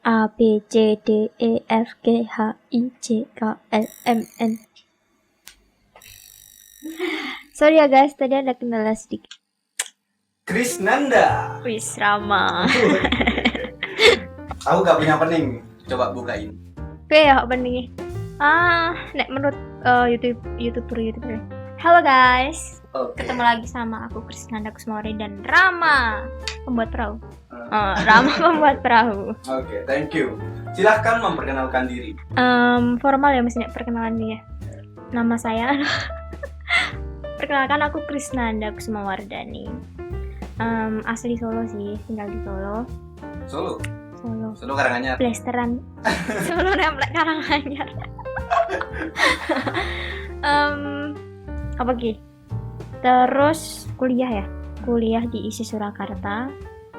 A B C D E F G H I J K L M N. Sorry ya guys, tadi ada kendala sedikit. Krisnanda. Wis Rama. Aku gak punya pening. Coba bukain. Oke ya, opening. Nek menurut YouTuber. Halo guys. Oke. Ketemu lagi sama aku Krisnanda Kusmawari dan Rama, pembuat perahu. Rama pembuat perahu. Oke, thank you. Silahkan memperkenalkan diri. Formal ya mestinya perkenalan dia. Nama saya perkenalkan aku Krisnanda Kusmawardani. Asli Solo sih, tinggal di Solo. Solo Karanganyar. Plesteran. Solo nemplek Karanganyar. Apa lagi? Terus kuliah di ISI Surakarta,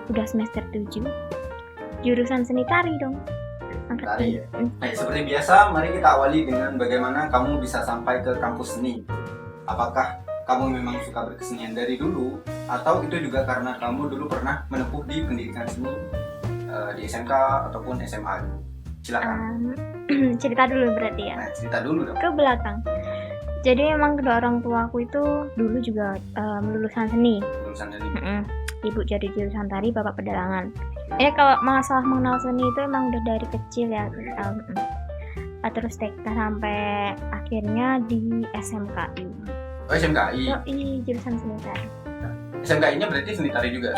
udah semester 7, jurusan seni tari dong. Tari ya. Baik, seperti biasa, mari kita awali dengan bagaimana kamu bisa sampai ke kampus seni. Apakah kamu memang suka berkesenian dari dulu, atau itu juga karena kamu dulu pernah menempuh di pendidikan seni di SMK ataupun SMA? Silakan. Cerita dulu berarti ya. Nah, cerita dulu dong. Ke belakang. Jadi emang kedua orang tua aku itu dulu juga lulusan seni. Ibu jadi jurusan tari, bapak pedalangan. Kalau masalah mengenal seni itu emang udah dari kecil ya. Terus TK sampai akhirnya di SMKI. Oh, SMKI. Jurusan seni tari. SMKI-nya berarti seni tari juga.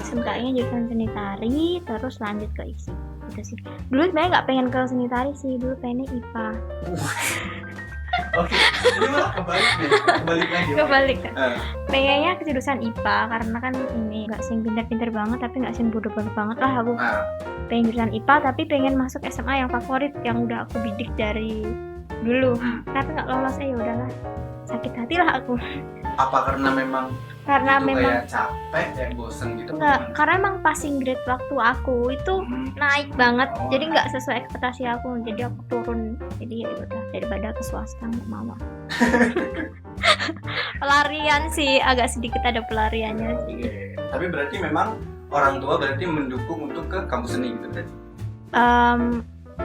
SMKI-nya jurusan seni tari, terus lanjut ke ISI. Gitu sih. Dulu sebenarnya nggak pengen ke seni tari sih, dulu pengennya IPA. Oke, ini malah kebalik lagi. Kebalik. Pengennya ke jurusan IPA karena kan ini nggak sing pintar-pintar banget tapi nggak sing bodoh-bodoh banget lah aku. Pengen jurusan IPA tapi pengen masuk SMA yang favorit yang udah aku bidik dari dulu. Tapi nggak lolos, ya udahlah. Sakit hati lah aku. Apa karena memang kayak capek, kayak bosen gitu? Enggak, karena emang passing grade waktu aku itu naik banget, jadi nggak sesuai ekspektasi aku, jadi aku turun. Jadi ya udah, daripada ke swasta nggak mau. Pelarian sih, agak sedikit ada pelariannya sih. Tapi berarti memang orang tua berarti mendukung untuk ke kampus seni gitu berarti?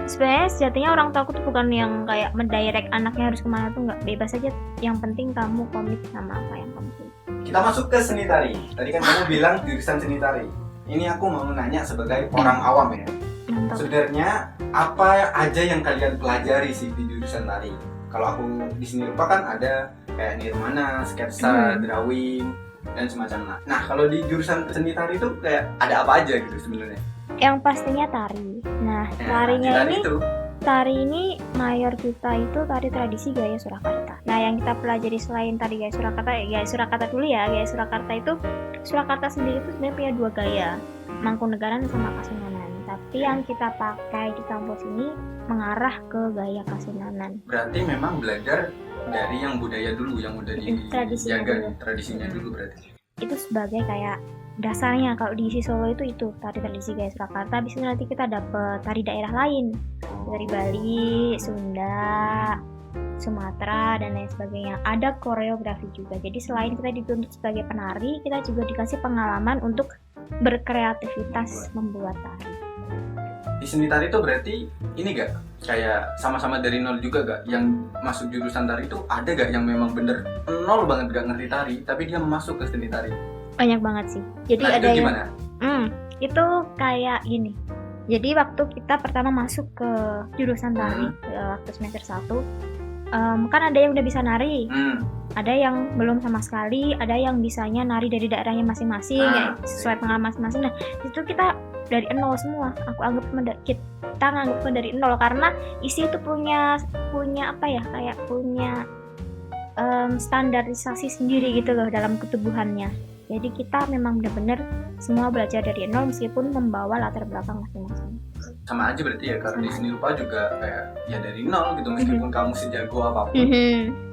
Sebenarnya sejatinya orang tua aku tuh bukan yang kayak mendirect anaknya harus kemana tuh, nggak, bebas aja. Yang penting kamu komit sama apa yang kamu pilih. Kita masuk ke seni tari. Tadi kan kamu bilang jurusan seni tari. Ini aku mau nanya sebagai orang awam ya. Sebenarnya apa aja yang kalian pelajari sih di jurusan tari? Kalau aku di seni rupa kan ada kayak nirmana, sketsa, drawing dan semacamnya. Nah, kalau di jurusan seni tari itu kayak ada apa aja gitu sebenarnya? Yang pastinya tari. Nah, tari ini mayor kita itu tari tradisi gaya Surakarta. Nah, yang kita pelajari selain tari gaya Surakarta dulu ya. Gaya Surakarta itu, Surakarta sendiri itu sebenarnya punya dua gaya, Mangkunegaran sama Kasunanan. Tapi yang kita pakai di kampus ini mengarah ke gaya Kasunanan. Berarti memang belajar dari yang budaya dulu, yang udah dijaga tradisinya dulu berarti. Itu sebagai kayak dasarnya. Kalau di ISI Solo itu tari tradisi gaya Surakarta. Habis itu nanti kita dapet tari daerah lain, dari Bali, Sunda, Sumatera dan lain sebagainya. Ada koreografi juga. Jadi selain kita dituntut sebagai penari, kita juga dikasih pengalaman untuk berkreativitas membuat tari. Di seni tari itu berarti ini gak kayak sama-sama dari nol juga gak? Yang masuk jurusan tari itu ada gak yang memang bener nol banget gak ngerti tari tapi dia masuk ke seni tari? Banyak banget sih. Jadi nah, ada itu gimana? Itu kayak gini. Jadi waktu kita pertama masuk ke jurusan tari waktu semester 1, kan ada yang udah bisa nari, ada yang belum sama sekali, ada yang bisanya nari dari daerahnya masing-masing, ya, sesuai pengalaman masing-masing. Nah, itu kita dari nol semua. Aku anggap kita nganggapnya dari nol karena ISI itu punya apa ya, kayak punya standarisasi sendiri gitu loh dalam ketubuhannya. Jadi kita memang benar-benar semua belajar dari nol meskipun membawa latar belakang masing-masing. Sama aja berarti ya, karena di seni rupa juga kayak ya dari nol gitu, meskipun kamu sejago apapun,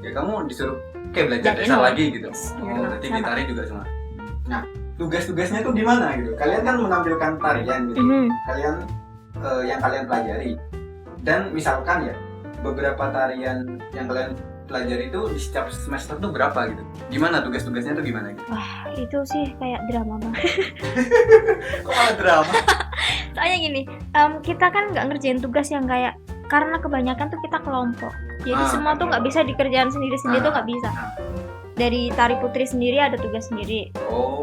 ya kamu disuruh kayak belajar dasar lagi gitu. Berarti di tari juga sama. Nah, tugas-tugasnya tuh gimana gitu? Kalian kan menampilkan tarian gitu. Kalian yang kalian pelajari. Dan misalkan ya beberapa tarian yang kalian pelajari itu di setiap semester tuh berapa gitu? Gimana tugas-tugasnya tuh gimana gitu? Wah, itu sih kayak drama banget. Kok malah drama? Soalnya gini, kita kan nggak ngerjain tugas yang kayak, karena kebanyakan tuh kita kelompok. Jadi semua tuh nggak bisa dikerjain sendiri-sendiri tuh nggak bisa. Dari tari putri sendiri ada tugas sendiri.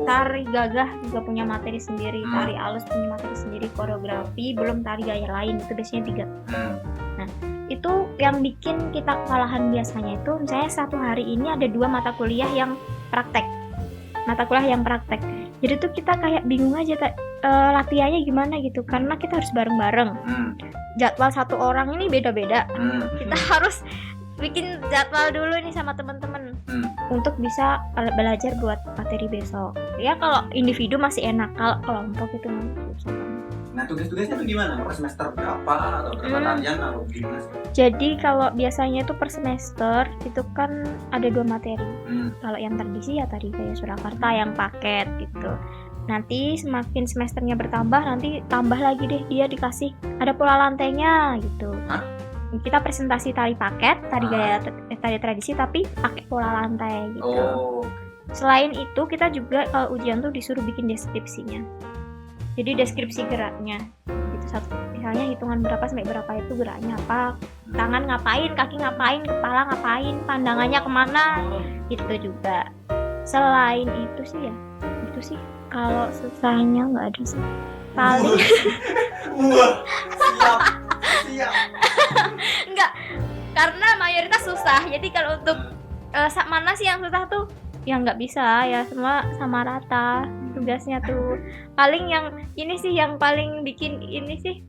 Tari gagah juga punya materi sendiri. Tari alus punya materi sendiri. Koreografi, belum tari gaya lain, itu biasanya 3. Nah, itu yang bikin kita kewalahan biasanya itu, misalnya satu hari ini ada 2 mata kuliah yang praktek. Jadi tuh kita kayak bingung aja latihannya gimana gitu, karena kita harus bareng-bareng. Jadwal satu orang ini beda-beda. Kita harus bikin jadwal dulu nih sama teman-teman untuk bisa belajar buat materi besok. Ya kalau individu masih enak, kalau kelompok itu susah. Nah, tugas-tugasnya tuh gimana? Per semester berapa atau berapa tarian atau gimana sih? Jadi kalau biasanya itu per semester itu kan ada 2 materi. Kalau yang tradisi ya tadi kayak Surakarta yang paket gitu. Nanti semakin semesternya bertambah, nanti tambah lagi deh, dia dikasih ada pola lantainya gitu. Kita presentasi tari paket, tari gaya, tari tradisi tapi pakai pola lantai gitu. Selain itu kita juga kalau ujian tuh disuruh bikin deskripsinya. Jadi deskripsi geraknya itu satu, misalnya hitungan berapa sampai berapa itu geraknya apa, tangan ngapain, kaki ngapain, kepala ngapain, pandangannya kemana, itu juga. Selain itu sih ya, itu sih. Kalau susahnya nggak ada sih. Paling siap. Enggak, karena mayoritas susah. Jadi kalau untuk mana sih yang susah tuh? Ya nggak bisa ya, semua sama rata tugasnya tuh. Paling yang ini sih yang paling bikin ini sih,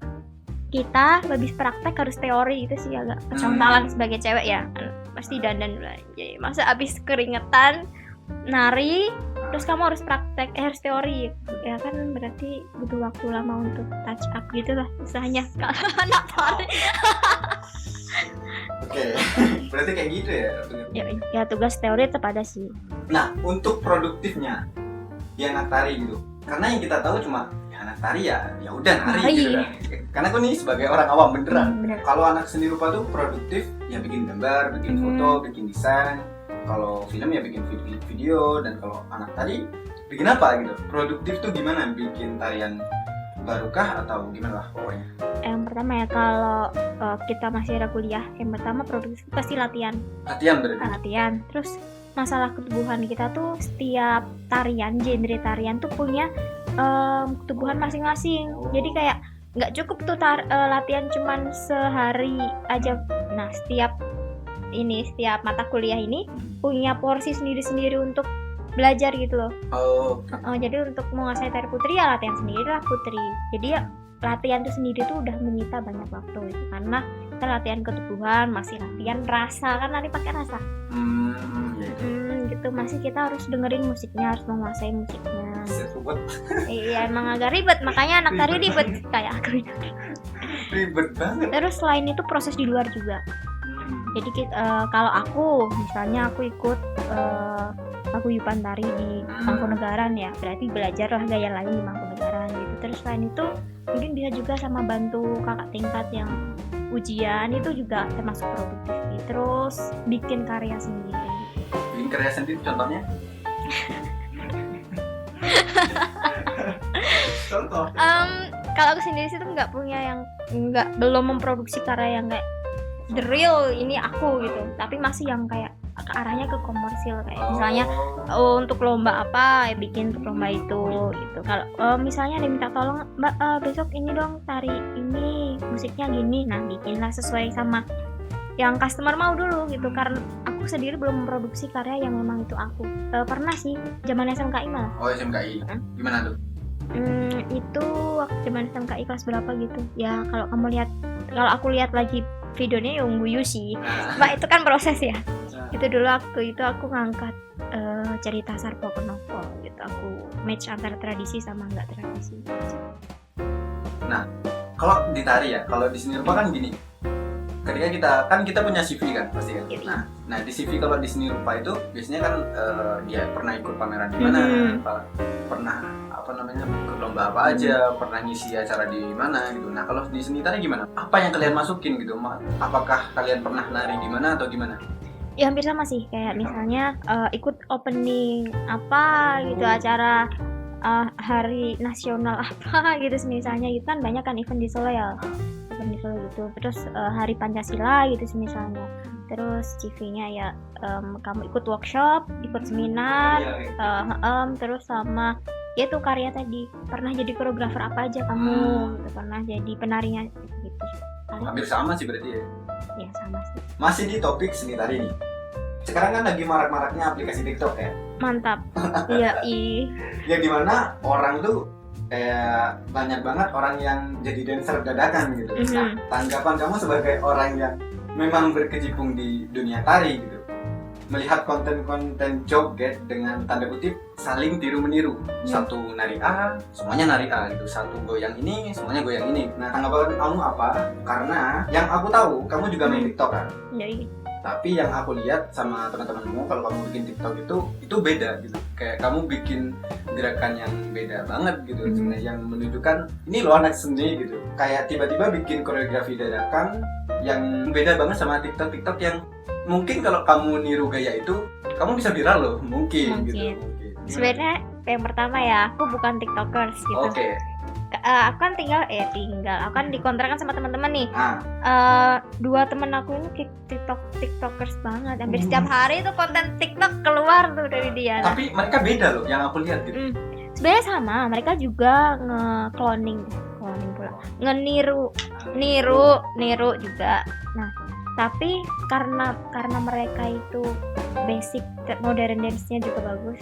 kita habis praktek harus teori, itu sih agak kecongtalan sebagai cewek ya. Pasti dandan belanja. Masa habis keringetan nari terus kamu harus praktek, harus teori ya kan, berarti butuh waktu lama untuk touch up gitu lah usahanya kalau anak tari. Oke, berarti kayak gitu ya? Ya tugas teori tetap ada sih. Nah, untuk produktifnya di anak tari gitu, karena yang kita tahu cuma ya anak tari ya udah nari gitu kan. Karena aku nih sebagai orang awam beneran. Kalau anak seni rupa tuh produktif ya bikin gambar, bikin foto, bikin desain. Kalau film ya bikin video, dan kalau anak tari bikin apa gitu. Produktif tuh gimana? Bikin tarian barukah atau gimana lah pokoknya? Yang pertama ya, kalau kita masih ada kuliah, yang pertama produktif pasti latihan berarti. Latihan. Terus masalah ketubuhan kita tuh, setiap tarian, genre tarian tuh punya ketubuhan masing-masing. Jadi kayak nggak cukup tuh latihan cuman sehari aja. Nah, setiap mata kuliah ini punya porsi sendiri-sendiri untuk belajar gitu loh. Jadi untuk menguasai tari putri ya latihan sendiri lah putri. Jadi ya latihan itu sendiri tuh udah menyita banyak waktu gitu. Karena kita latihan ketubuhan, masih latihan rasa, kan nanti pakai rasa. Gitu, masih kita harus dengerin musiknya, harus menguasai musiknya. Iya, emang agak ribet, makanya anak tari ribet kayak aku. Ribet banget. Terus selain itu proses di luar juga. Jadi kalau aku misalnya aku ikut paguyuban tari di Mangkunegaran ya, berarti belajarlah gaya lain di Mangkunegaran gitu. Terus selain itu mungkin bisa juga sama bantu kakak tingkat yang ujian, itu juga termasuk produktif. Terus bikin karya sendiri. Bikin karya sendiri contohnya? Contoh? Kalau aku sendiri sih tuh belum memproduksi karya yang kayak the real ini aku gitu, tapi masih yang kayak ke arahnya ke komersil, kayak misalnya untuk lomba apa ya bikin untuk lomba itu gitu. Kalau misalnya ada minta tolong, Mbak besok ini dong tari ini musiknya gini, nah bikinlah sesuai sama yang customer mau dulu gitu. Karena aku sendiri belum memproduksi karya yang memang itu aku. Pernah sih zaman SMKI malah. SMKI gimana tuh? Itu waktu zaman SMKI kelas berapa gitu ya, kalau aku lihat lagi videonya yang guyu sih, Mbak, itu kan proses ya. Itu dulu waktu itu aku ngangkat cerita Sarpo Penoko gitu, aku match antara tradisi sama nggak tradisi. Nah, kalau di tari ya, kalau di seni rupa kan gini, ketika kita punya CV kan pasti kan. Nah di CV kalau di seni rupa itu biasanya kan dia pernah ikut pameran di mana, pernah ikut lomba apa aja, pernah ngisi acara di mana gitu. Nah kalau di seni tari gimana? Apa yang kalian masukin gitu? Apakah kalian pernah nari di mana atau gimana? Ya hampir sama sih, kayak misalnya ikut opening apa gitu, acara hari nasional apa gitu misalnya, itu kan banyak kan event di Solo ya, event di Solo gitu. Terus hari Pancasila gitu misalnya. Terus CV-nya ya kamu ikut workshop, ikut seminar, terus sama ya tuh karya tadi, pernah jadi koreografer apa aja kamu, gitu, pernah jadi penarinya gitu. Hampir sama sih berarti ya. Ya sama sih. Masih di topik seni tari nih. Sekarang kan lagi marak-maraknya aplikasi TikTok ya. Mantap. Iya, Yang dimana orang tuh kayak banyak banget orang yang jadi dancer dadakan gitu. Nah, tanggapan kamu sebagai orang yang memang berkecimpung di dunia tari gitu, melihat konten-konten joget dengan tanda kutip saling tiru-meniru, satu nari A, semuanya nari A gitu, satu goyang ini, semuanya goyang ini. Nah, tanggapan kamu apa? Karena yang aku tahu, kamu juga main TikTok kan? Iya. Tapi yang aku lihat sama teman-temanmu, kalau kamu bikin TikTok itu beda gitu. Kayak kamu bikin gerakan yang beda banget gitu, sebenarnya yang menunjukkan ini loh anak seni gitu. Kayak tiba-tiba bikin koreografi dadakan yang beda banget sama TikTok yang mungkin kalau kamu niru gaya itu, kamu bisa viral loh, mungkin. Gitu. Sebenarnya yang pertama ya, aku bukan TikTokers gitu. Oke. Aku kan aku kan dikontrakan sama teman-teman nih. Dua temen aku ini tiktokers banget, hampir setiap hari tuh konten TikTok keluar tuh dari dia. Tapi mereka beda loh yang aku lihat gitu. Sebenarnya sama, mereka juga cloning pula, niru juga. Nah, tapi karena mereka itu basic modern dance-nya juga bagus,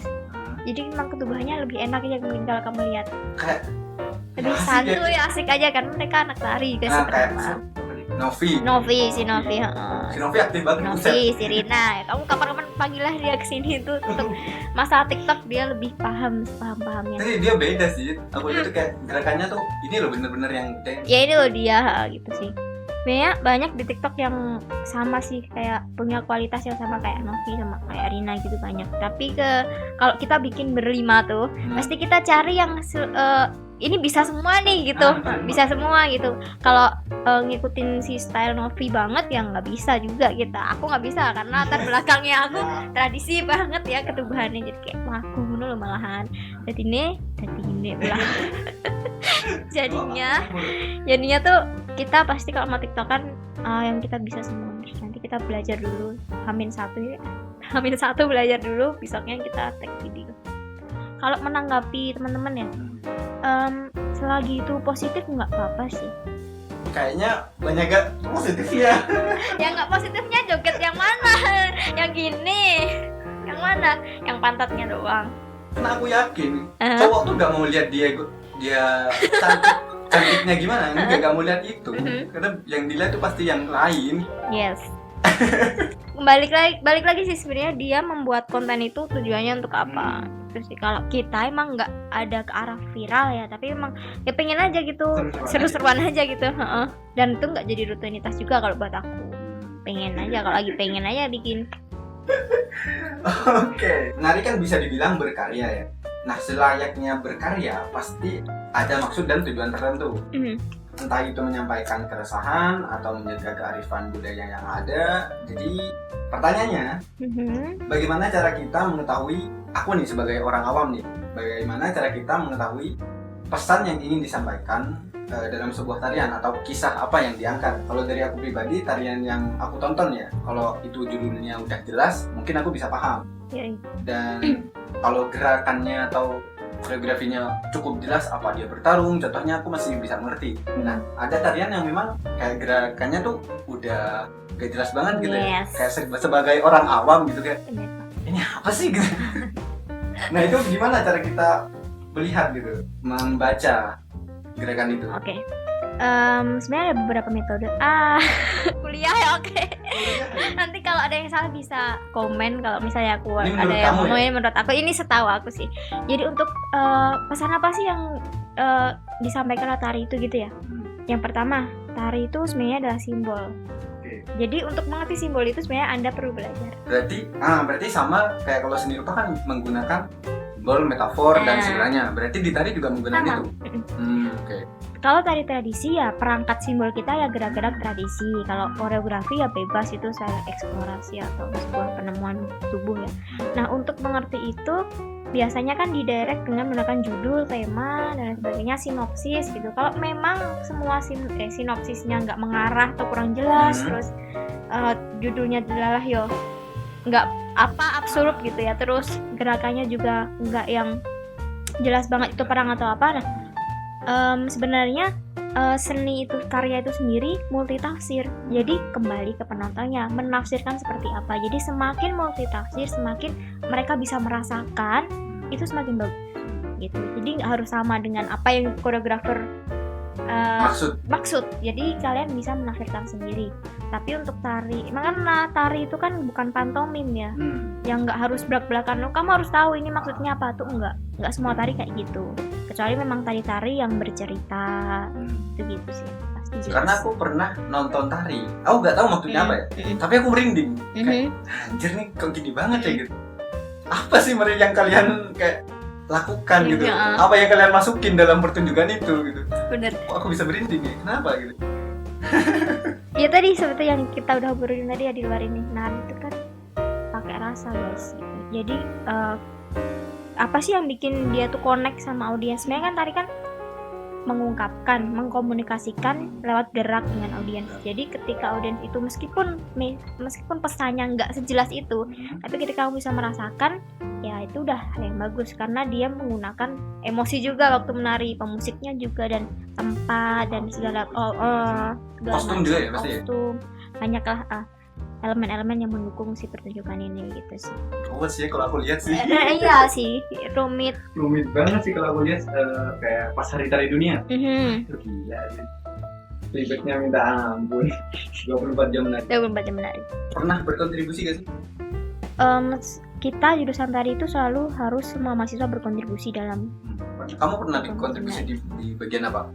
jadi memang ketubuhannya lebih enak aja mungkin kalau kamu lihat. Kayak lebih santuy, asik aja kan, mereka anak tari guys. Kayak Novi. Si Novi aktif banget. Si Rina, kamu kapan-kapan panggillah dia kesini tuh untuk masalah TikTok, dia lebih paham-pahamnya. Tapi dia beda sih, aku lihat tuh kayak gerakannya tuh ini loh bener-bener yang ya ini loh dia gitu sih. Banyak di TikTok yang sama sih, kayak punya kualitas yang sama kayak Novi sama kayak Rina gitu banyak. Tapi kalau kita bikin berlima tuh, pasti kita cari yang ini bisa semua nih gitu, bisa semua gitu. Kalau ngikutin si style Novi banget ya nggak bisa juga kita. Aku nggak bisa karena latar belakangnya aku tradisi banget ya ketubuhannya, jadi kayak aku dulu malahan. Jadi ini ulah. jadinya tuh kita pasti kalau mau TikTokan yang kita bisa semua. Nanti kita belajar dulu Hamin satu belajar dulu, besoknya kita tag video. Kalau menanggapi teman-teman ya, selagi itu positif nggak apa-apa sih. Kayaknya banyak gak positif ya. Yang nggak positifnya joget yang mana? Yang gini, yang mana? Yang pantatnya doang. Karena aku yakin cowok tuh gak mau lihat dia cantiknya gimana, gak mau lihat itu. Karena yang dilihat tuh pasti yang lain. Yes. balik lagi sih, sebenarnya dia membuat konten itu tujuannya untuk apa. Terus sih kalau kita emang nggak ada ke arah viral ya, tapi emang ya pengen aja gitu, seru-seruan aja gitu. Dan itu nggak jadi rutinitas juga kalau buat aku. Pengen aja, kalau lagi pengen aja bikin. Oke. Nari kan bisa dibilang berkarya ya. Nah, selayaknya berkarya pasti ada maksud dan tujuan tertentu. Entah itu menyampaikan keresahan atau menjaga kearifan budaya yang ada. Jadi pertanyaannya, bagaimana cara kita mengetahui, aku nih sebagai orang awam nih, bagaimana cara kita mengetahui pesan yang ingin disampaikan dalam sebuah tarian atau kisah apa yang diangkat? Kalau dari aku pribadi, tarian yang aku tonton ya, kalau itu judulnya udah jelas, mungkin aku bisa paham. Dan kalau gerakannya atau koreografinya cukup jelas, apa dia bertarung, contohnya aku masih bisa mengerti. Nah, ada tarian yang memang kayak gerakannya tuh udah gak jelas banget gitu ya. Kayak sebagai orang awam gitu, kayak ini apa sih gitu. Nah, itu gimana cara kita melihat gitu, membaca gerakan itu? Oke. Sebenarnya ada beberapa metode. Kuliah ya, oke. Nanti kalau ada yang salah bisa komen kalau misalnya aku ada yang ngomongin menurut aku, ini setahu aku sih. Jadi untuk pesan apa sih yang disampaikan oleh tari itu gitu ya. Yang pertama, tari itu sebenarnya adalah simbol. Jadi untuk mengerti simbol itu sebenarnya Anda perlu belajar. Berarti sama kayak kalau seni rupa kan menggunakan simbol, metafor dan sebenarnya. Berarti di tari juga menggunakan itu. Kalau tari tradisi ya perangkat simbol kita ya gerak-gerak tradisi. Kalau koreografi ya bebas, itu saya eksplorasi atau sebuah penemuan tubuh ya. Nah, untuk mengerti itu biasanya kan didirect dengan menggunakan judul, tema, dan sebagainya, sinopsis gitu. Kalau memang semua sinopsisnya nggak mengarah atau kurang jelas, terus judulnya adalah yo nggak absurd gitu ya, terus gerakannya juga nggak yang jelas banget itu perang atau apa. Nah, sebenarnya seni itu, karya itu sendiri multitafsir. Jadi kembali ke penontonnya menafsirkan seperti apa. Jadi semakin multitafsir, semakin mereka bisa merasakan, itu semakin bagus gitu. Jadi nggak harus sama dengan apa yang koreografer maksud. Jadi kalian bisa menafsirkan sendiri. Tapi untuk tari, karena tari itu kan bukan pantomim ya, yang nggak harus belak-belakan. Kamu harus tahu ini maksudnya apa tuh, nggak semua tari kayak gitu. Kecuali memang tari-tari yang bercerita, itu gitu sih. Pasti jelas. Karena aku pernah nonton tari, aku nggak tahu maksudnya apa ya, tapi aku merinding. Kayak, anjir nih kok gini banget ya gitu. Apa sih yang kalian kayak lakukan gitu? Apa yang kalian masukin dalam pertunjukan itu gitu? Bener. Kok aku bisa merinding ya? Kenapa gitu? Ya tadi seperti yang kita udah obrolin tadi ya di luar ini. Nah itu kan pakai rasa guys. Jadi apa sih yang bikin dia tuh connect sama audiens? Sebenarnya kan tari kan mengungkapkan, mengkomunikasikan lewat gerak dengan audiens. Jadi ketika audiens itu meskipun pesannya nggak sejelas itu, tapi ketika kamu bisa merasakan, ya itu udah yang bagus karena dia menggunakan emosi juga waktu menari, pemusiknya juga, dan tempat dan segala kostum juga ya pasti. Kostum banyaklah elemen-elemen yang mendukung si pertunjukan ini gitu sih. Oh sih kalau aku lihat sih. Iya sih, rumit banget sih kalau aku lihat, kayak pas hari tari dunia. Itu gila sih. Ribetnya minta ampun. 24 jam menari. Pernah berkontribusi gak sih? Kita jurusan tari itu selalu harus semua mahasiswa berkontribusi dalam. Kamu pernah berkontribusi di bagian apa?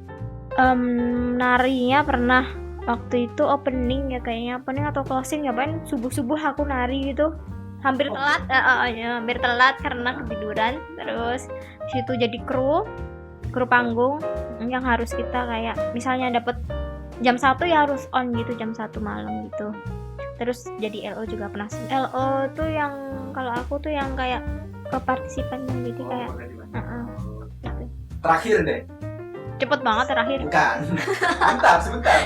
Narinya pernah. Waktu itu opening ya, kayaknya opening atau closing ya, kan subuh-subuh aku nari gitu. Hampir telat karena ketiduran. Terus situ jadi kru panggung yang harus kita kayak misalnya dapat jam 1 ya harus on gitu, jam 1 malam gitu. Terus jadi LO juga pernah. LO tuh yang kalau aku tuh yang kayak kepartisipannya gitu kayak terakhir deh. Cepet banget terakhir. Bukan. Sebentar.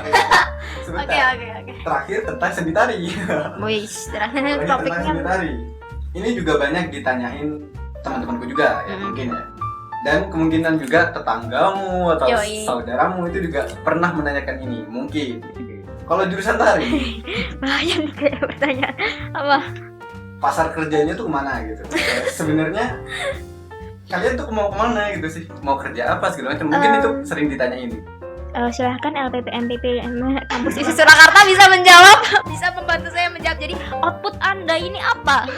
Oke. Terakhir tentang seni tari. Wis, terakhir tentang seni tari. Ini juga banyak ditanyain teman-temanku juga ya mungkin ya. Dan kemungkinan juga tetanggamu atau saudaramu itu juga pernah menanyakan ini mungkin. Kalau jurusan tari, banyak nih kayak pertanyaan apa? Pasar kerjanya tuh kemana gitu? Sebenarnya kalian tuh mau kemana gitu sih? Mau kerja apa segala macam? Mungkin itu sering ditanyain. Silahkan LPPM kampus ISI Surakarta bisa menjawab, bisa membantu saya menjawab. Jadi output Anda ini apa?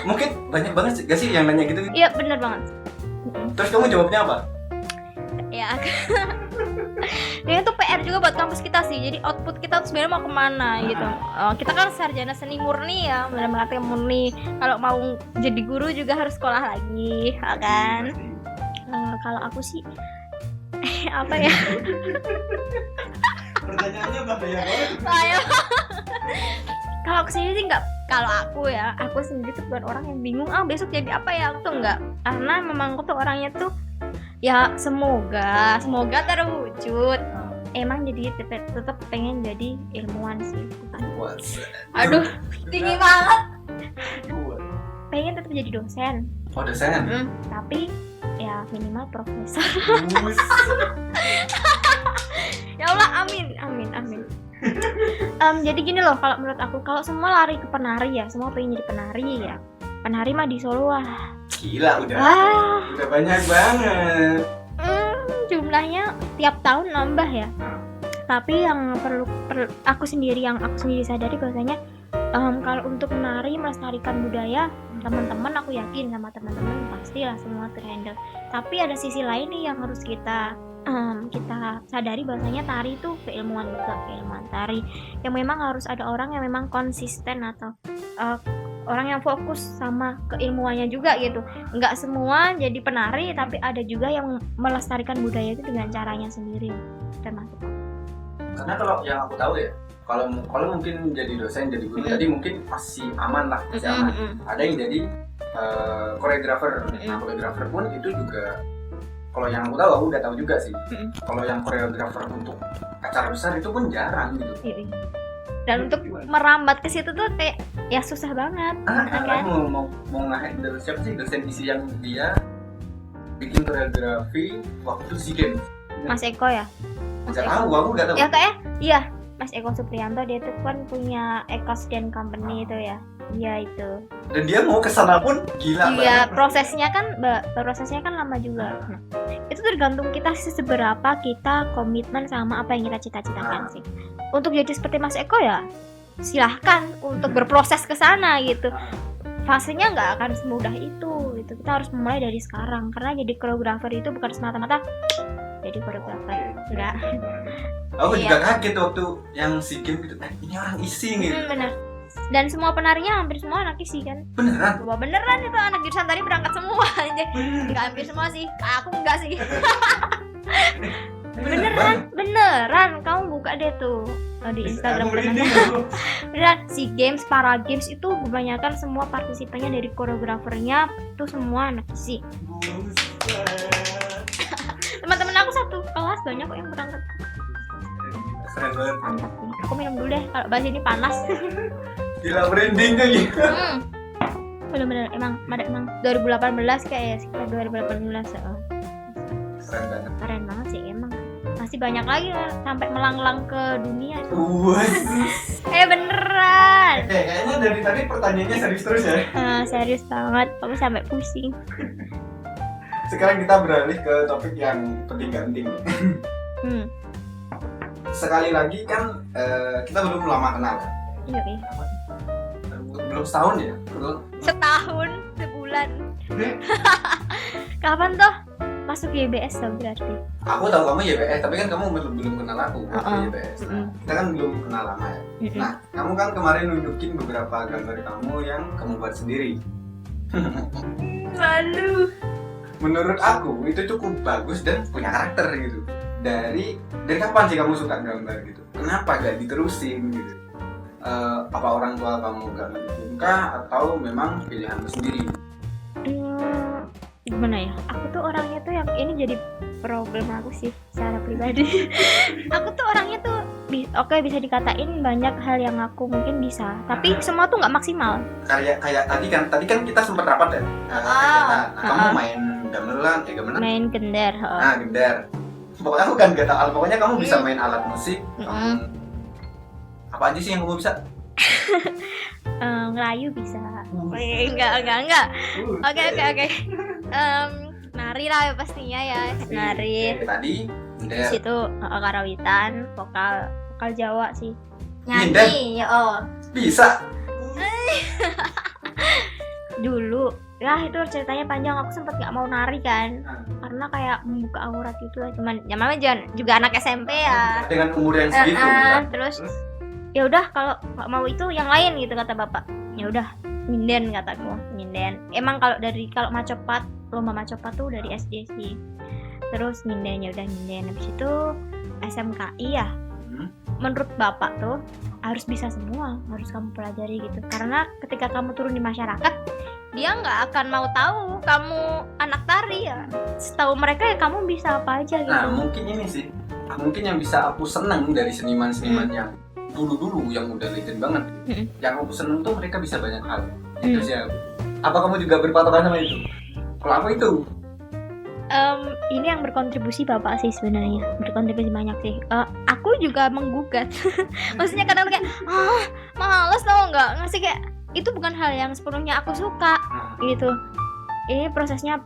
Mungkin banyak banget sih, gak sih yang nanya gitu? Iya benar banget. Terus kamu jawabnya apa? Ya, ini tuh PR juga buat kampus kita sih. Jadi output kita tuh sebenarnya mau kemana gitu. Kita kan sarjana seni murni ya, benar-benar murni. Kalau mau jadi guru juga harus sekolah lagi, kan? Kalau aku sih apa ya? Pertanyaannya bahaya banget. Kalau aku sendiri sih nggak. Kalau aku sendiri tuh bukan orang yang bingung. Besok jadi apa ya? Aku tuh nggak. Karena memang aku tuh orangnya tuh ya semoga terwujud. Emang jadi tetap pengen jadi ilmuwan sih. Aduh, tinggi banget. Pengen tetap jadi dosen. Oh dosen. Tapi ya minimal profesor. Ya Allah, amin. Jadi gini loh, kalau menurut aku, kalau semua lari ke penari ya, semua pengen jadi penari ya. Penari mah di Solo gila udah banyak banget. Jumlahnya tiap tahun nambah ya. Tapi yang perlu aku sendiri sadari bahwasanya kalau untuk menari, melestarikan budaya, teman-teman aku yakin sama teman-teman pastilah semua terhandle. Tapi ada sisi lain nih yang harus kita sadari bahwasanya tari itu keilmuan juga, keilmuan tari yang memang harus ada orang yang memang konsisten atau orang yang fokus sama keilmuannya juga gitu. Nggak semua jadi penari, tapi ada juga yang melestarikan budaya itu dengan caranya sendiri, termasuk. Karena kalau yang aku tahu ya, kalau mungkin jadi dosen, jadi guru tadi mungkin masih aman lah, masih aman. Ada yang jadi koreografer. Nah, koreografer pun itu juga, kalau yang aku tahu, aku udah tahu juga sih. Kalau yang koreografer untuk acara besar itu pun jarang gitu. Dan untuk merambat ke situ tuh kayak ya susah banget. Kan? Mau ngahek siapa sih dosen isi yang dia bikin koreografi waktu SEA Games? Mas Eko ya? Nggak tahu, aku nggak tahu. Ya kayak, iya Mas Eko Supriyanto, dia tuh kan punya Ekos Dance Company itu ya. Iya itu. Dan dia mau kesana pun gila. Iya, prosesnya kan lama juga. Nah, itu tergantung kita seberapa kita komitmen sama apa yang kita cita-citakan sih. Untuk jadi seperti Mas Eko ya, silahkan untuk berproses ke sana gitu. Fasenya nggak akan semudah itu gitu. Kita harus mulai dari sekarang, karena jadi koreografer itu bukan semata-mata jadi koreografer. Enggak. Aku juga kaget waktu yang SEA Games gitu. Ini orang isi gitu. Bener. Dan semua penarinya hampir semua anak isi kan. Beneran? Wah, beneran itu anak jurusan tari berangkat semua aja. Enggak hampir semua sih. Aku enggak sih. Beneran. Kamu buka deh tuh di Instagram beneran. SEA Games, Para Games itu kebanyakan semua partisipannya dari koreografernya tuh semua anak isi. Teman-teman aku satu kelas banyak kok yang berangkat. Keren banget. Mantap nih. Aku minum dulu deh, kalau bahas ini panas. Gila, branding kayak gitu. Bener-bener emang 2018 kayak ya, sekitar 2018 ya. Keren banget sih emang. Masih banyak lagi sampai melanglang ke dunia. Beneran. Kayaknya dari tadi pertanyaannya serius terus ya. Serius banget, aku sampai pusing. Sekarang kita beralih ke topik yang penting-penting. Sekali lagi kan kita belum lama kenal kan? Iya. Belum setahun ya? Setahun, sebulan. Kapan toh masuk YBS tuh berarti? Aku tahu kamu YBS, tapi kan kamu belum kenal aku waktu YBS. Nah, kita kan belum kenal lama ya. Nah, kamu kan kemarin nunjukin beberapa gambar kamu yang kamu buat sendiri. Lalu menurut aku itu cukup bagus dan punya karakter gitu. Dari kapan sih kamu suka gambar gitu? Kenapa gak diterusin gitu? Apa orang tua kamu gak mendukung kah, atau memang pilihanmu sendiri? Gimana ya? Aku tuh orangnya tuh yang ini jadi problem aku sih secara pribadi. Aku tuh orangnya tuh bisa dikatain banyak hal yang aku mungkin bisa, tapi semua tuh nggak maksimal. Kayak tadi kan kita sempat rapat ya. Kamu main gamelan, main gender. Gender. Pokoknya aku kan gak tahu, pokoknya kamu bisa main alat musik. Apa aja sih yang kamu bisa? Ngelayu bisa. Enggak. Oke. Nari lah pastinya ya. Nari. Tadi di situ karawitan, vokal Jawa sih. Nyanyi, bisa. Dulu ya itu ceritanya panjang, aku sempet nggak mau nari kan, karena kayak membuka aurat gitu lah, cuman namanya juga anak SMP ya dengan umur yang segitu. Terus ya udah kalau nggak mau itu yang lain gitu kata bapak. Ya udah nyinden kataku, nyinden. Emang kalau macopat, lomba macopat tuh dari SD sih. Terus nyinden, ya udah nyinden. Habis itu SMKI ya. Menurut bapak tuh harus bisa semua, harus kamu pelajari gitu. Karena ketika kamu turun di masyarakat, dia nggak akan mau tahu kamu anak tari ya. Setahu mereka ya kamu bisa apa aja gitu. Nah mungkin ini sih, mungkin yang bisa aku seneng dari seniman-seniman yang dulu yang udah legend banget. Yang aku seneng tuh mereka bisa banyak hal. Itu sih. Apa kamu juga berpatokan sama itu? Kalau aku itu. Ini yang berkontribusi bapak sih sebenarnya, berkontribusi banyak sih. Aku juga menggugat. Maksudnya kadang kayak males tau nggak ngasih kayak itu bukan hal yang sepenuhnya aku suka gitu. Ini prosesnya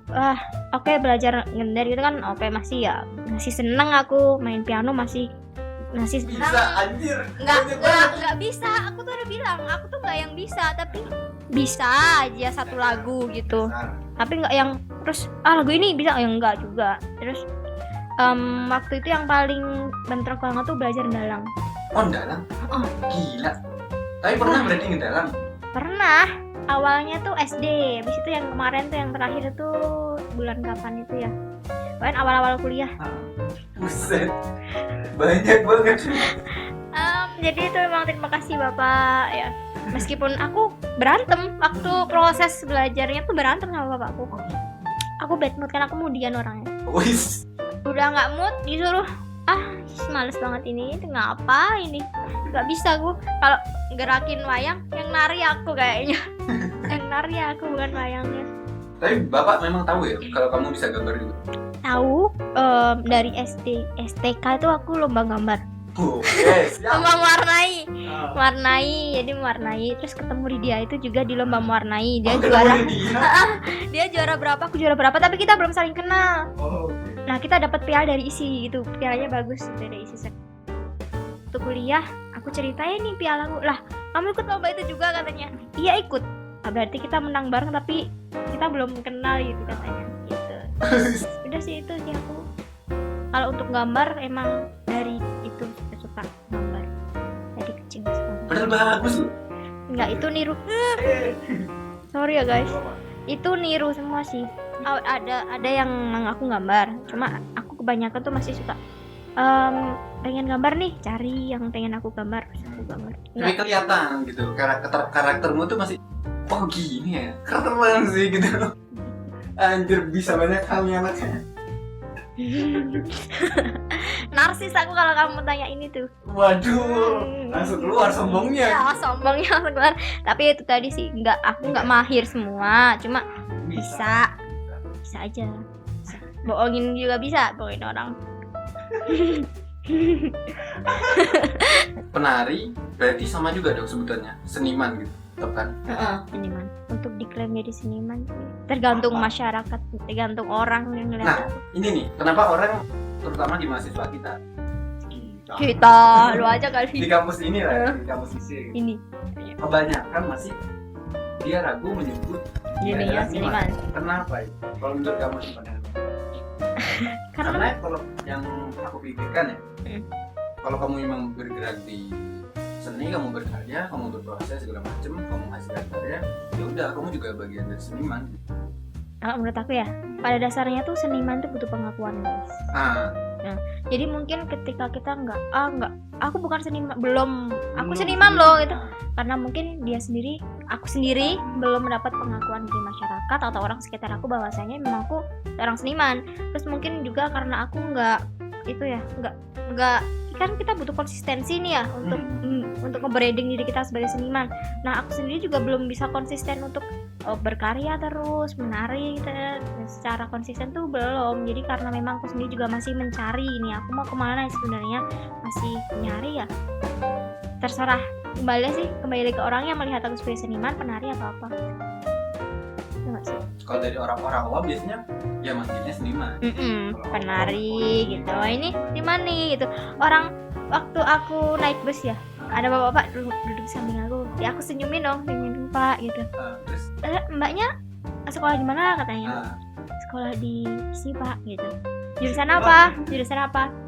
oke, belajar ngender gitu kan masih seneng. Aku main piano masih seneng. Bisa anjir. Nggak bisa. Aku tuh udah bilang aku tuh nggak yang bisa, tapi bisa aja satu lagu gitu. Tapi nggak yang terus lagu ini bisa, yang enggak juga. Terus waktu itu yang paling bentrok banget tuh belajar ndalang. Ndalang? Gila. Tapi pernah berarti ngedalang? Pernah. Awalnya tuh SD, habis itu yang kemarin tuh yang terakhir tuh bulan kapan itu ya? Pokoknya awal-awal kuliah. Buset, banyak banget. Jadi itu memang terima kasih Bapak ya. Meskipun aku berantem waktu proses belajarnya tuh berantem sama bapakku. Aku bad mood kan, aku mudian orangnya. Wis. Udah nggak mood disuruh males banget ini ngapa ini, nggak bisa gue kalau gerakin wayang, yang nari aku kayaknya. Yang nari aku bukan wayangnya. Tapi bapak memang tahu ya kalau kamu bisa gambar juga? Tahu, dari SD STK itu aku lomba gambar. Yes, Lomba mewarnai, jadi mewarnai. Terus ketemu di dia itu juga di lomba mewarnai. Dia juara. Dia juara berapa, aku juara berapa, tapi kita belum saling kenal. Nah, kita dapat piala dari isi itu. Pialanya bagus dari isi set. Waktu kuliah, aku ceritain nih pialaku. Lah, kamu ikut lomba itu juga katanya. Iya ikut. Berarti kita menang bareng tapi kita belum kenal gitu katanya. Gitu. Udah sih itu sih aku. Kalau untuk gambar emang dari itu suka gambar. Dari kecil suka. Padahal bagus loh. Enggak, itu niru. Sorry ya guys. Itu niru semua sih. Ada yang aku gambar, cuma aku kebanyakan tuh masih suka pengen gambar nih, cari yang pengen aku gambar, aku gambar. Tapi kelihatan gitu, karaktermu tuh masih gini ya, keren sih gitu. Anjir, bisa banyak hal nih anaknya. Narsis aku kalau kamu tanya ini tuh. Waduh, langsung keluar sombongnya. Ya, sombongnya langsung keluar. Tapi itu tadi sih aku nggak mahir semua, cuma bisa aja. Bisa. Bohongin juga bisa, bohongin orang. Penari berarti sama juga dong sebutannya, seniman gitu, tepat kan? Seniman. Untuk diklaim jadi seniman sih tergantung masyarakat, tergantung orang yang ngeliat. Nah, ini nih, kenapa orang terutama di mahasiswa kita lu aja kali di kampus ini lah, di kampus ini kebanyakan masih dia ragu menyebut dirinya seniman. Kenapa itu? Kalau menurut kamu gimana? Karena kalau yang aku pikirkan ya, kalau kamu memang bergerak di seni, kamu berkarya, kamu berproses segala macam, kamu menghasilkan karya, ya udah kamu juga bagian dari seniman. Kalau menurut aku ya, pada dasarnya tuh seniman tuh butuh pengakuan guys. Nah, jadi mungkin ketika kita aku bukan seniman, aku seniman loh gitu, karena mungkin aku sendiri belum mendapat pengakuan dari masyarakat atau orang sekitar aku bahwasanya memang aku seorang seniman. Terus mungkin juga karena aku nggak kan kita butuh konsistensi nih ya untuk nge-branding diri kita sebagai seniman. Nah, aku sendiri juga belum bisa konsisten untuk berkarya terus, menari secara konsisten tuh belum. Jadi karena memang aku sendiri juga masih mencari ini, aku mau kemana sebenarnya, masih nyari ya. Terserah, kembali ke orangnya melihat aku sebagai seniman, penari atau apa. Kalau dari orang-orang awam biasanya ya manggilnya seniman. Penari gitu. Wah, ini seniman nih gitu. Orang waktu aku naik bus ya, ada bapak-bapak duduk samping aku. Ya aku senyumin dong, senyumin Pak gitu. Terus mbaknya sekolah di mana katanya? Sekolah di sini Pak gitu. Jurusan apa?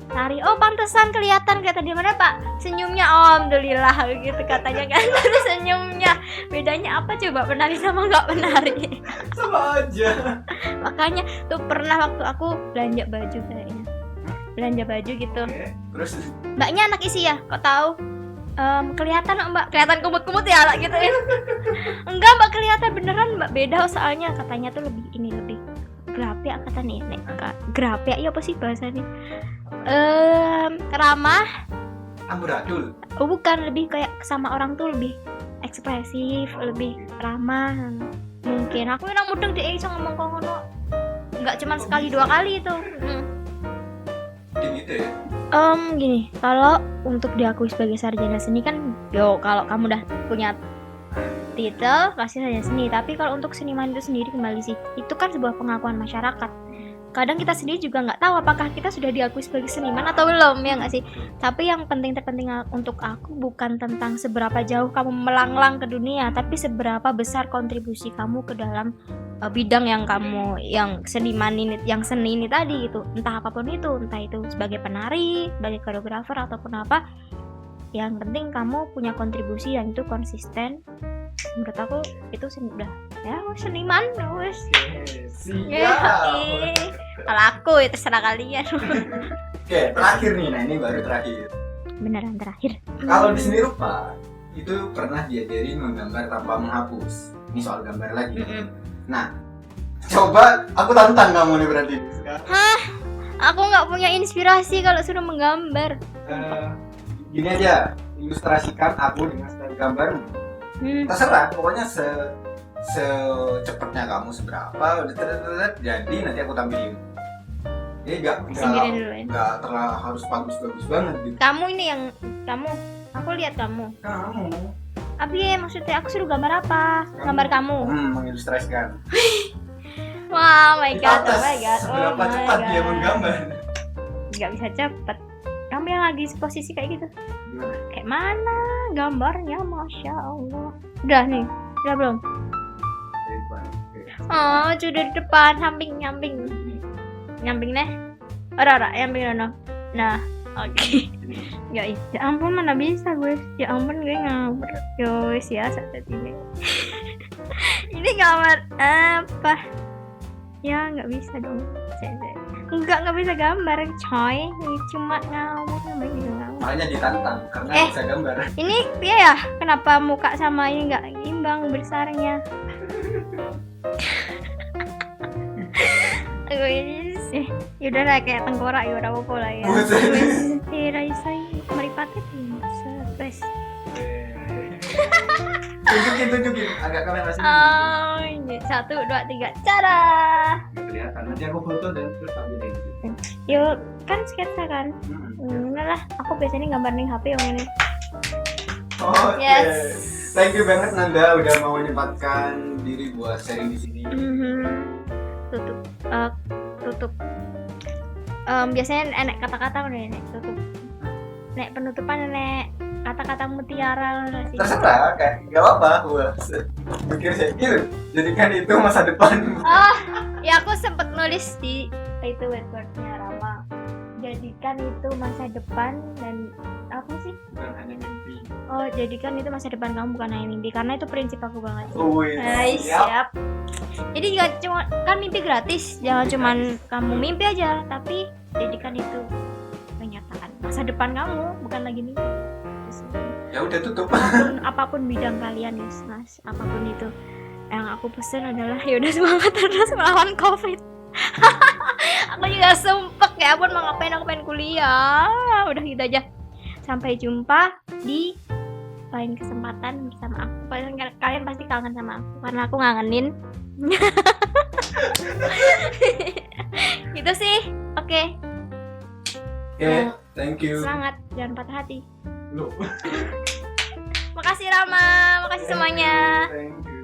Tari. Oh, pantesan kelihatan di mana Pak? Senyumnya, alhamdulillah gitu katanya kan. Senyumnya. Bedanya apa coba penari sama nggak penari? Sama aja. Makanya tuh pernah waktu aku belanja baju kayaknya. Belanja baju gitu. Terus Mbaknya anak isi ya? Kok tahu? Kelihatan Mbak, kelihatan kumut-kumut ya lah gituin. Enggak Mbak, kelihatan beneran Mbak, beda soalnya katanya tuh lebih grapia kata nih, grapia ya apa sih bahasanya? Ramah. Amburadul. Oh bukan, lebih kayak sama orang tuh lebih ekspresif, lebih ramah. Mungkin aku yang mudeng deh iso ngomong ngono. Enggak cuma sekali dua kali itu. Gitu ya. Gini, kalau untuk diakui sebagai sarjana seni kan, kalau kamu udah punya titel pasti sarjana seni. Tapi kalau untuk seniman itu sendiri kembali sih, itu kan sebuah pengakuan masyarakat. Kadang kita sendiri juga nggak tahu apakah kita sudah diakui sebagai seniman atau belum, ya nggak sih? Tapi yang terpenting untuk aku bukan tentang seberapa jauh kamu melanglang ke dunia, tapi seberapa besar kontribusi kamu ke dalam bidang yang seniman ini, yang seni ini tadi gitu. Entah apapun itu, entah itu sebagai penari, sebagai koreografer ataupun apa. Yang penting kamu punya kontribusi yang itu konsisten menurut aku itu udah ya seniman wes. Siap. Kalau aku itu terserah kalian. Oke, terakhir nih. Nah, ini baru terakhir. Beneran terakhir. Kalau di seni rupa itu pernah diajarin menggambar tanpa menghapus. Ini soal gambar lagi. Nah, coba aku tantang kamu nih berarti. Hah? Aku nggak punya inspirasi kalau suruh menggambar. Gini aja, ilustrasikan aku dengan style gambarmu. Terserah, pokoknya secepatnya kamu seberapa, udah jadi nanti aku tampilin. Ini nggak terlalu harus bagus banget gitu. Kamu aku lihat kamu. Abi maksudnya aku suruh gambar apa? Gambar kamu. Mengilustrasikan. Wow, my god, oh my god. Seberapa cepat dia menggambar? Nggak bisa cepet. Kamu yang lagi posisi kayak gitu. Gimana? Kayak mana gambarnya, masya Allah. Udah nih, udah belum? Oh, sudah di depan, nyamping nih. Ora, nyamping no. Nah, oke. Ya ampun, mana bisa gue. Ya ampun, gue ngawur. Yo, ya saat ini. Ini gambar apa? Ya nggak bisa dong. Nggak bisa gambar, coy. Ini cuma ngawur, namanya juga ngawur. Makanya ditantang karena bisa gambar. Ini ya, kenapa muka sama ini nggak imbang besarnya? Yaudah lah, kayak tengkorak ya udah apa lah ya. Raisai meripatnya stres. Tunjukin agak kamera sini. Oh, ini 1, 2, 3, cara. Kelihatan. Nanti aku foto dan terus tampilin. Yuk, kan sketsa kan? Lah, aku biasanya gambar nih HP yang ini. Oke. Yes. Thank you banget Nanda udah mau menyempatkan diri buat sharing di sini. Tutup. Biasanya enek kata-kata udah enek tutup. Nek penutupan enek kata-kata mutiara sih. Terserah, kayak gak apa-apa. Gua mikir gitu. Jadikan itu masa depan. Ya aku sempet nulis di itu whiteboardnya Rama. Jadikan itu masa depan dan apa sih? Bukan hanya mimpi. Oh, jadikan itu masa depan kamu bukan hanya mimpi, karena itu prinsip aku banget. Siap. Jadi jangan cuma kan mimpi gratis, jangan cuma kamu mimpi aja, tapi jadikan itu kenyataan masa depan kamu, bukan lagi mimpi. Ya udah tutup. Apapun bidang kalian ya, Mas, apapun itu. Yang aku pesen adalah ya udah semangat terus melawan COVID. Aku juga sumpek ya pun mau ngapain kuliah. Udah gitu aja. Sampai jumpa di lain kesempatan bersama aku. Kalian pasti kangen sama aku karena aku ngangenin. Gitu sih. Oke, thank you. Semangat, jangan patah hati. Loh. Makasih Rama, makasih semuanya. Thank you.